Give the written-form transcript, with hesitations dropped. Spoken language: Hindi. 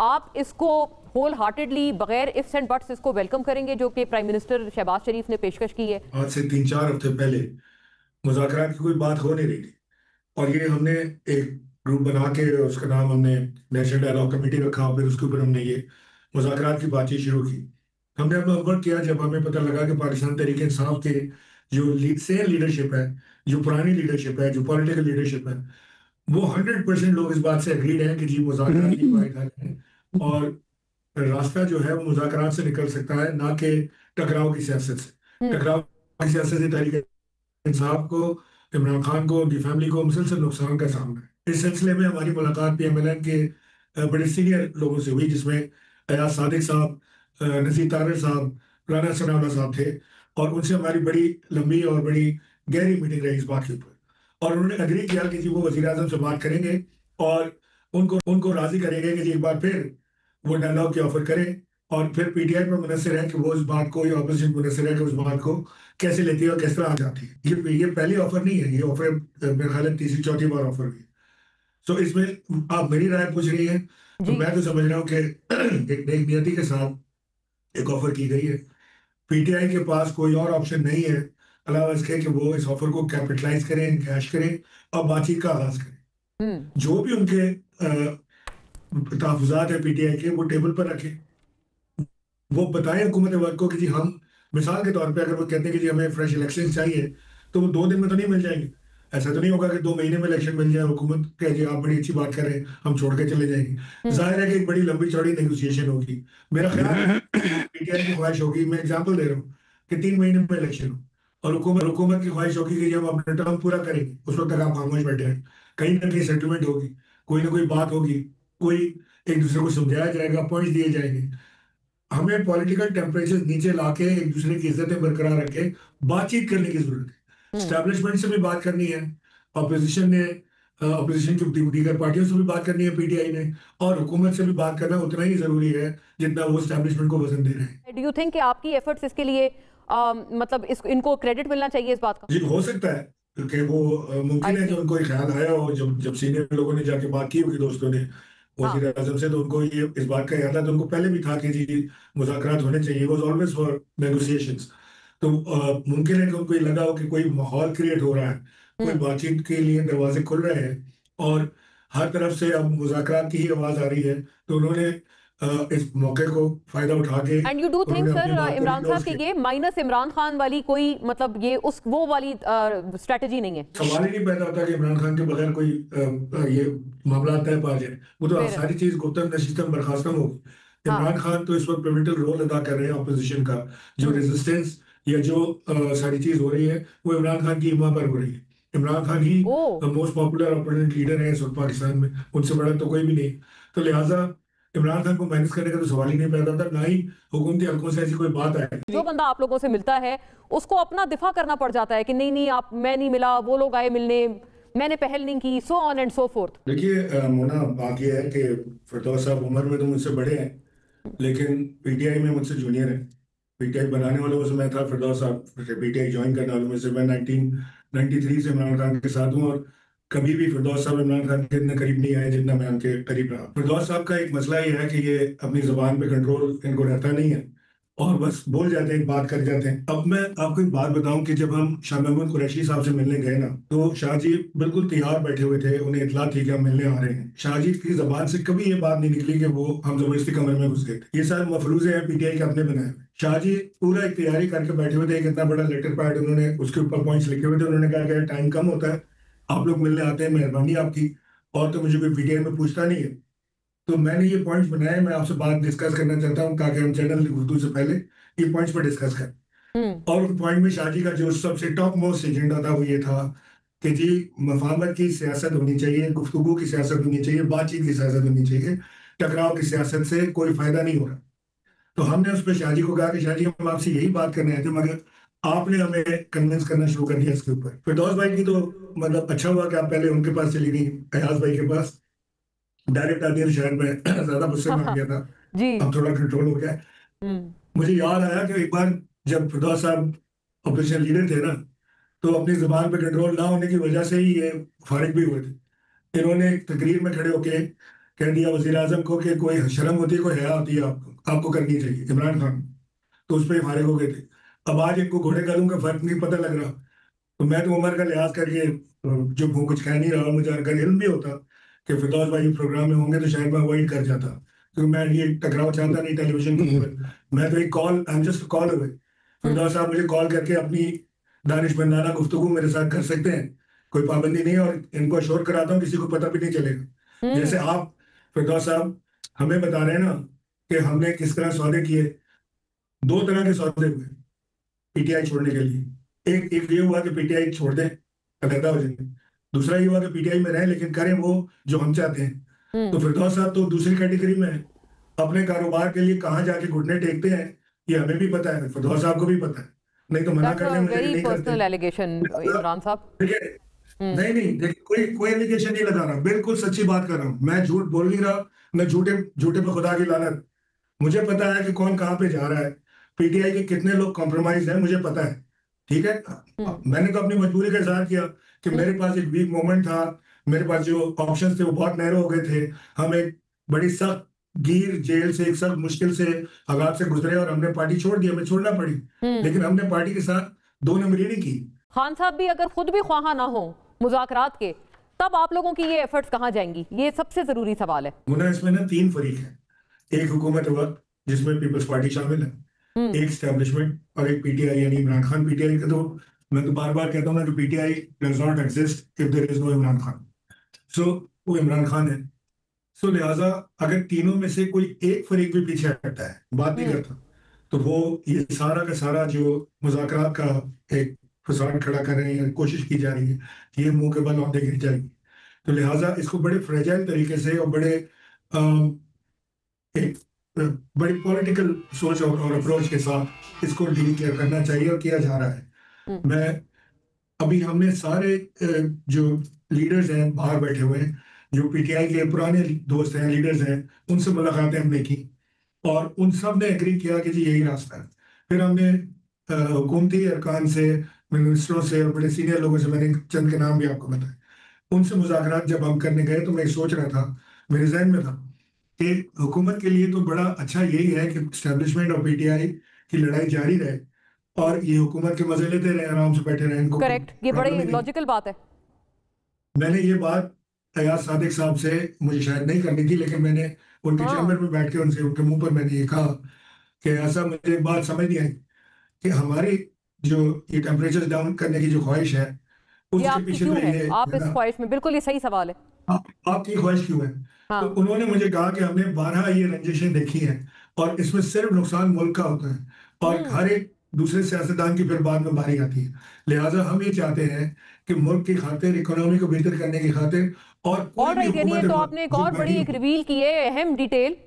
आप इसको होल हार्टेडली बगैर इफ्स एंड बट्स इसको वेलकम करेंगे जो कि प्राइम मिनिस्टर शहबाज शरीफ ने पेशकश की है? आज से 3-4 हफ्ते पहले मुज़ाकरात की कोई बात हो नहीं रही थी, और ये हमने एक ग्रुप बना के उसका नाम हमने नेशनल डायलॉग कमेटी रखा, और फिर उसके ऊपर हमने ये मुज़ाकरात की बातचीत शुरू की। हमने अपना वर्क किया जब हमें पता लगा कि पाकिस्तान तहरीक इंसाफ के जो सेम लीडरशिप है, जो पुरानी लीडरशिप है, जो पॉलिटिकल लीडरशिप है, वो 100% लोग इस बात से एग्रीड हैं कि जी मुज़ाकरात की वाहिद हल है, और रास्ता जो है वो मुज़ाकरात से निकल सकता है, ना कि टकराव की सियासत से। हम्म। टकराव की सियासत से तहरीक इंसाफ को, इमरान खान को, उनकी फैमिली को मुसलसल नुकसान का सामना है। इस सिलसिले में हमारी मुलाकात PMLN के बड़े सीनियर लोगों से हुई, जिसमें अयाज सादिक साहब, नज़ीर तारिर साहब, राना सनाउल्लाह साहब थे, और उनसे हमारी बड़ी लंबी और बड़ी गहरी मीटिंग रही इस बात के ऊपर। और उन्होंने एग्री किया कि जी वो वज़ीर आज़म से बात करेंगे और उनको उनको राजी करेंगे कि जी एक बार फिर वो डायलॉग की ऑफर करें, और फिर PTI पर मुनसर है कि वो इस बात को, या ऑपोजिशन मुनसर है कि उस बात को कैसे लेती है और किस तरह आ जाती है। ये पहली ऑफर नहीं है, ये ऑफर मेरे ख्याल है तीसरी चौथी बार ऑफर हुई। सो इसमें आप मेरी राय पूछ रही हैं, तो जी। मैं तो समझ रहा हूँ कि एक नेक नियति के साथ एक ऑफर की गई है। PTI के पास कोई और ऑप्शन नहीं है अलावा इसके कि वो इस ऑफर को कैपिटलाइज करें, कैश करें, और बातचीत का आगाज करें। हम्म। जो भी उनके तहफुजात है PTI के, वो टेबल पर रखें। वो बताएं हुकूमत वक्त को कि जी हम, मिसाल के तौर पे अगर वो कहते हैं कि जी हमें फ्रेश इलेक्शन चाहिए, तो वो 2 दिन में तो नहीं मिल जाएंगे। ऐसा तो नहीं होगा कि 2 महीने में इलेक्शन मिल जाए, हुकूमत कहे जी आप बड़ी अच्छी बात कर रहे हैं, हम छोड़ के चले जाएंगे। हम्म। जाहिर है कि एक बड़ी लंबी चौड़ी नेगोशिएशन होगी। मेरा ख्याल है PTI की ख्वाहिश होगी, मैं एग्जाम्पल दे रहा हूँ, कि 3 महीने में इलेक्शन हो, और हुकूमत की ख्वाहिश होगी कि जब हम अपना टर्म पूरा करेंगे उस वक्त तक आप खामोश बैठे हैं। कहीं ना कहीं सेटलमेंट होगी, कोई ना कोई बात होगी, कोई एक दूसरे को समझाया जाएगा, पॉइंट्स दिए जाएंगे। हमें पॉलिटिकल टेम्परेचर नीचे लाके एक दूसरे की इज्जतें बरकरार रखे बातचीत करने की जरूरत है। हम्म। स्टैब्लिशमेंट से भी बात करनी है, अपोजिशन ने, अपोजिशन की दीगर पार्टियों से भी बात करनी है PTI ने, और हुकूमत से भी बात करना उतना ही जरूरी है जितना वो स्टैब्लिशमेंट को वजन दे रहे हैं। डू यू थिंक कि आपकी एफर्ट्स इसके लिए मतलब इनको क्रेडिट मिलना चाहिए इस बात का? जी हो सकता है, क्योंकि वो आई मुमकिन है कि सी। उनको ये ख्याल आया हो, जब जब सीनियर लोगों ने जाके बात की होगी दोस्तों ने हाँ। वजीर आजम से, तो उनको ये इस बात का याद था, तो उनको पहले भी था कि जी मुज़ाकरात होने चाहिए, वॉज ऑलवेज फॉर नेगोशिएशंस। तो मुमकिन है कि उनको ये लगा हो कि कोई माहौल क्रिएट हो रहा है, कोई हम्म। बातचीत के लिए दरवाजे खुल रहे हैं, और हर तरफ से अब मुज़ाकरात की ही आवाज़ आ रही है, तो उन्होंने इस मौके को फायदा उठा के एंड यू डू थिंक उन्होंने सर अपनी बात को इमरान साहब क्लोज के किया। ये माइनस इमरान खान वाली कोई मतलब ये उस वो वाली स्ट्रेटजी नहीं है? सवाल ही नहीं पैदा होता कि इमरान खान के बगैर कोई ये मामला तय पा जाए। वो तो फेयर सारी इनफ। चीज गुप्तम नशिस्तम बर्खास्तम होगी। हाँ। इमरान खान तो इस वक्त पिवटल रोल अदा कर रहे हैं अपोजिशन का। जो हम्म। रेजिस्टेंस या जो सारी चीज हो रही है, वो इमरान खान की हिम्मत पर हो रही है। इमरान खान ही ओ। मोस्ट पॉपुलर अपोनेंट लीडर है इस वक्त पाकिस्तान में, उनसे बड़ा तो कोई भी नहीं। तो लिहाजा इमरान खान को मैनेज करने का तो सवाल ही नहीं पैदा होता, ना ही हुकूमती हल्कों से ऐसी कोई बात आए। जो बंदा आप लोगों से मिलता है उसको अपना दिफा करना पड़ जाता है कि नहीं नहीं आप, मैं नहीं मिला, वो लोग आए मिलने, मैंने पहल नहीं की, so on and so fourth. देखिए मोना, बात यह है कि फिरदौस साहब उम्र में तो मुझसे बड़े हैं, लेकिन PTI में मुझसे जूनियर है। PTI बनाने वालों में से मैं था, फिरदौस साहब PTI ज्वाइन करने वालों में से मैं 1993 से इमरान खान के साथ हूँ, और कभी भी फिरदौस साहब इमरान खान के इतने करीब नहीं आए जितना मैं उनके करीब रहा। फिरदौस साहब का एक मसला ये है कि ये अपनी जुबान पे कंट्रोल इनको रहता नहीं है, और बस बोल जाते हैं, बात कर जाते हैं। अब मैं आपको एक बात बताऊं कि जब हम शाह महमूद कुरैशी साहब से मिलने गए ना, तो शाह जी बिल्कुल तैयार बैठे हुए थे, उन्हें इतला थी कि हम मिलने आ रहे हैं। शाह जी की जबान से कभी ये बात नहीं निकली कि वो हम जबरदस्ती कमरे में घुस गए थे। ये सारे मफरूजे हैं PTI के अपने बनाए हुए। शाह जी पूरा एक तैयारी करके बैठे हुए थे, एक इतना बड़ा लेटर पैड उन्होंने, उसके ऊपर पॉइंट्स लिखे हुए थे। उन्होंने कहा कि टाइम कम होता है, आप लोग मिलने आते हैं, मेहरबानी आपकी, और तो मुझे कोई PTI में पूछता नहीं है। तो मैंने ये पॉइंट्स बनाए, मैं आपसे बात डिस्कस करना चाहता हूँ, ताकि हम चैनल उर्दू से पहले ये पॉइंट्स पर डिस्कस करें। हम्म। और उस पॉइंट में शादी का जो सबसे टॉप मोस्ट एजेंडा था वो ये था कि जी मफाहमत की सियासत होनी चाहिए, गुफ्तगू की सियासत होनी चाहिए, बातचीत की सियासत होनी चाहिए। टकराव की सियासत से कोई फायदा नहीं हो रहा। तो हमने उस पर शाहजी को कहा कि शाहजी हम आपसे यही बात करने आए थे, मगर आपने हमें कन्विंस करना शुरू कर दिया इसके ऊपर। फिरदौस भाई की तो मतलब अच्छा हुआ कि आप पहले उनके पास चली गई, अयाज भाई के पास। डायरेक्ट आदमी तो शायद मैं ज्यादा गुस्से में आ गया था, जी। अब थोड़ा कंट्रोल हो गया है। हम्म। मुझे याद आया कि एक बार जब फिरदौस साहब ऑपोजिशन लीडर थे ना, तो अपनी जुबान पे कंट्रोल ना होने की वजह से ही ये फारिग भी हुए थे। इन्होंने एक तकरीर में खड़े होके कह दिया वजीर आजम को कि कोई शर्म होती है, कोई हया होती है, आपको करनी चाहिए इमरान खान। तो उस पर ही फारिग हो गए थे। अब आज इनको घोड़े कदम का फर्क नहीं पता लग रहा। तो मैं तो उम्र का लिहाज करके जो वो कुछ कह नहीं रहा, मुझे अगर इल्म भी होता कि फिरदौस भाई प्रोग्राम में होंगे तो शायद मैं अवॉइड कर जाता, क्योंकि मैं ये टकराव चाहता नहीं टेलीविजन के ऊपर। मैं तो एक call, I am just call away. Firdaus साहब मुझे कॉल करके अपनी दानिशमंदाना गुफ्तगू मेरे साथ कर सकते हैं, कोई पाबंदी नहीं है। और इनको अश्योर कराता हूँ किसी को पता भी नहीं चलेगा। जैसे आप फिरदौस साहब हमें बता रहे हैं ना कि हमने किस तरह सौदे किए। दो तरह के सौदे हुए पीटीआई छोड़ने के लिए। एक एक ये हुआ कि पीटीआई छोड़ दें, अलहदा हो जाए। दूसरा ये हुआ कि पीटीआई में रहें लेकिन करें वो जो हम चाहते हैं। तो फिरदौस साहब तो दूसरी कैटेगरी में है। अपने कारोबार के लिए कहाँ जाके घुटने टेकते हैं ये हमें भी पता है, फिरदौस साहब को भी पता है। नहीं तो मना कर दें मुझे कि नहीं करते। पर्सनल एलिगेशन इमरान साहब। ठीक है, नहीं नहीं देखिए, कोई कोई एलिगेशन नहीं लगा रहा, बिल्कुल सच्ची बात कर रहा हूँ। मैं झूठ बोल नहीं रहा, मैं झूठे झूठे पे खुदा की लानत। मुझे पता है कि कौन कहाँ पे जा रहा है, पीटीआई के कितने लोग कॉम्प्रोमाइज हैं, मुझे पता है। ठीक है, मैंने तो अपनी मजबूरी का इजहार किया कि मेरे पास एक वीक मोमेंट था, मेरे पास जो ऑप्शंस थे वो बहुत नैरो हो गए थे। हम एक बड़ी सख्त गिर जेल से, एक सख्त मुश्किल से हालात से गुजरे और हमने पार्टी छोड़ दी, हमें छोड़ना पड़ी। लेकिन हमने पार्टी के साथ दो नंबरी नहीं की। खान साहब भी अगर खुद भी ख्वाहा ना हो मुज़ाकरात के, तब आप लोगों की ये एफर्ट्स कहाँ जाएंगी? ये सबसे जरूरी सवाल है। मुना, इसमें ना तीन फरीक हैं। एक हुकूमत वक्त जिसमें पीपल्स पार्टी शामिल है, एक स्टैब्लिशमेंट और एक पीटीआई यानी इमरान खान। पीटीआई का तो मैं तो बार बार कहता हूँ ना कि PTI does not exist if there is no Imran Khan. So वो इमरान खान है। सो लिहाजा अगर तीनों में से कोई एक फरीक भी पीछे हटता है, बात नहीं करता, तो वो ये सारा का सारा जो मुज़ाकरात का एक फसाद खड़ा कर रहे हैं, कोशिश की जा रही है, ये मुंह के बल औंधे गिर जाएगी। तो लिहाजा इसको बड़े फ्रेजाइल तरीके से और बड़े एक बड़ी पॉलिटिकल सोच और अप्रोच के साथ इसको डील करना चाहिए और किया जा रहा है। मैं अभी हमने सारे जो लीडर्स हैं बाहर बैठे हुए हैं, जो पीटीआई के पुराने दोस्त हैं, लीडर्स हैं, उनसे मुलाकातें हमने की और उन सब ने एग्री किया कि जी यही रास्ता है। फिर हमने हुकूमती अरकान से, मिनिस्टरों से और बड़े सीनियर लोगों से, मैंने चंद के नाम भी आपको बताए, उनसे मुज़ाकरात जब हम करने गए तो मैं सोच रहा था, मेरे जहन में था कि हुकूमत के लिए तो बड़ा अच्छा यही है कि स्टैब्लिशमेंट और पीटीआई की लड़ाई जारी रहे और ये हुकूमत के मजे लेते रहे, आराम से बैठे रहे। इनको करेक्ट, ये बड़ी लॉजिकल बात है। मैंने ये बात अयाज सादिक साहब से, मुझे शायद नहीं करनी थी, लेकिन मैंने उनके चैम्बर में बैठ के उनसे, उनके मुंह पर मैंने ये कहा कि ऐसा मुझे एक बात समझ नहीं आई कि हमारी जो ये टेम्परेचर डाउन करने की जो ख्वाहिश है उसके पीछे तो ये आप इस ख्वाहिश में, बिल्कुल ये सही सवाल है, आपकी ख्वाहिश क्यों है? हाँ। तो उन्होंने मुझे कहा कि हमने 12 ये रंजिशें देखी हैं और इसमें सिर्फ नुकसान मुल्क का होता है और हर एक दूसरे सियासतदान की फिर बाद में बारी आती है। लिहाजा हम ये चाहते हैं कि मुल्क की खातिर, इकोनॉमी को बेहतर करने की खातिर और कोई भी तो आपने एक और बड़ी एक रिवील की है अहम डिटेल